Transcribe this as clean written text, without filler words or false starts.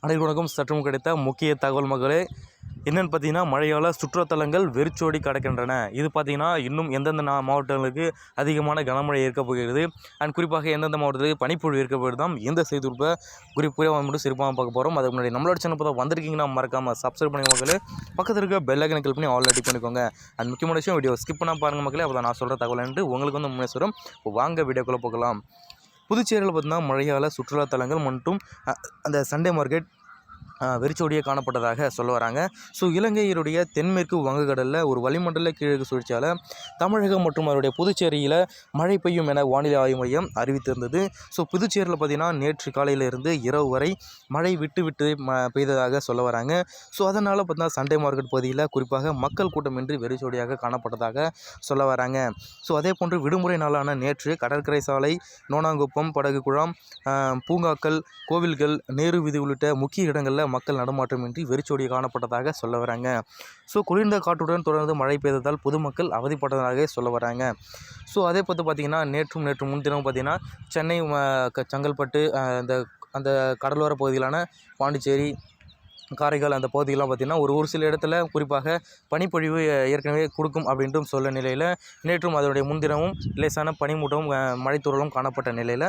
அனைவருக்கும் சற்றும் கிடைத்த முக்கிய தகவல் மகளே. என்னென்னு பார்த்தீங்கன்னா, மழையால் சுற்றுலாத்தலங்கள் வெறிச்சோடி கிடக்கின்றன. இது பார்த்தீங்கன்னா, இன்னும் எந்தெந்த மாவட்டங்களுக்கு அதிகமான கனமழை இருக்கப் போகிறது அண்ட் குறிப்பாக எந்தெந்த மாவட்டத்துக்கு பனிப்பொழிவு இருக்க போகிறது இந்த செய்தி குறிப்பாக மட்டும் சிறப்பாக பார்க்க போகிறோம். அதுக்கு முன்னாடி நம்மளோட சேனல் இப்போ வந்திருக்கீங்கன்னா மறக்காமல் சப்ஸ்கிரைப் பண்ணி மக்களே. பக்கத்தில் இருக்க பெல் ஐக்கனை கிளிக் பண்ணி ஆல் ரெடி பண்ணிக்கோங்க. அண்ட் முக்கியமான விஷயம், வீடியோ ஸ்கிப் பண்ணால் பாருங்கள் மக்களே. அப்போ நான் சொல்கிற தகவல் என்று உங்களுக்கு முன்னே வரும். இப்போ வாங்க வீடியோக்குள்ளே போகலாம். புதுச்சேரியில் பார்த்தீங்கன்னா, மழையால் சுற்றுலாத்தலங்கள் மற்றும் அந்த சண்டே மார்க்கெட் வெறிச்சோடியே காணப்பட்டதாக சொல்ல வராங்க. ஸோ இலங்கையினுடைய தென்மேற்கு வங்கக்கடலில் ஒரு வளிமண்டல கீழக்கு சுழற்சியால் தமிழகம் மற்றும் அதனுடைய புதுச்சேரியில் மழை பெய்யும் என வானிலை ஆய்வு மையம் அறிவித்திருந்தது. ஸோ புதுச்சேரியில் பார்த்திங்கன்னா நேற்று காலையிலிருந்து இரவு வரை மழை விட்டு பெய்ததாக சொல்ல வராங்க. ஸோ அதனால் பார்த்தீங்கன்னா சண்டே மார்க்கெட் பகுதியில் குறிப்பாக மக்கள் கூட்டமின்றி வெறிச்சோடியாக காணப்பட்டதாக சொல்ல வராங்க. ஸோ அதே போன்று விடுமுறை நாளான நேற்று கடற்கரை சாலை, நோனாங்குப்பம், படகு குழாம், பூங்காக்கள், கோவில்கள், நேரு வீதி உள்ளிட்ட முக்கிய இடங்களில் மக்கள் நடமாட்டமின்றி வெறிச்சோடி காணப்பட்டதாக சொல்ல வராங்க. ஸோ குளிர்ந்த காற்றுடன் தொடர்ந்து மழை பெய்ததால் பொதுமக்கள் அவதிப்பட்டதாக சொல்ல வராங்க. ஸோ அதே பார்த்திங்கன்னா நேற்று முன்தினமும் பார்த்திங்கன்னா சென்னை, செங்கல்பட்டு, அந்த கடலோர பகுதிகளான பாண்டிச்சேரி, காரைக்கால் அந்த பகுதிகளெலாம் பார்த்திங்கன்னா ஒரு சில இடத்துல குறிப்பாக பனிப்பொழிவு ஏற்கனவே கொடுக்கும் அப்படின்ட்டும் சொல்ல நிலையில் நேற்றும் அதனுடைய முன்தினமும் லேசான பனிமூட்டமும் மழைத்தூறலும் காணப்பட்ட நிலையில்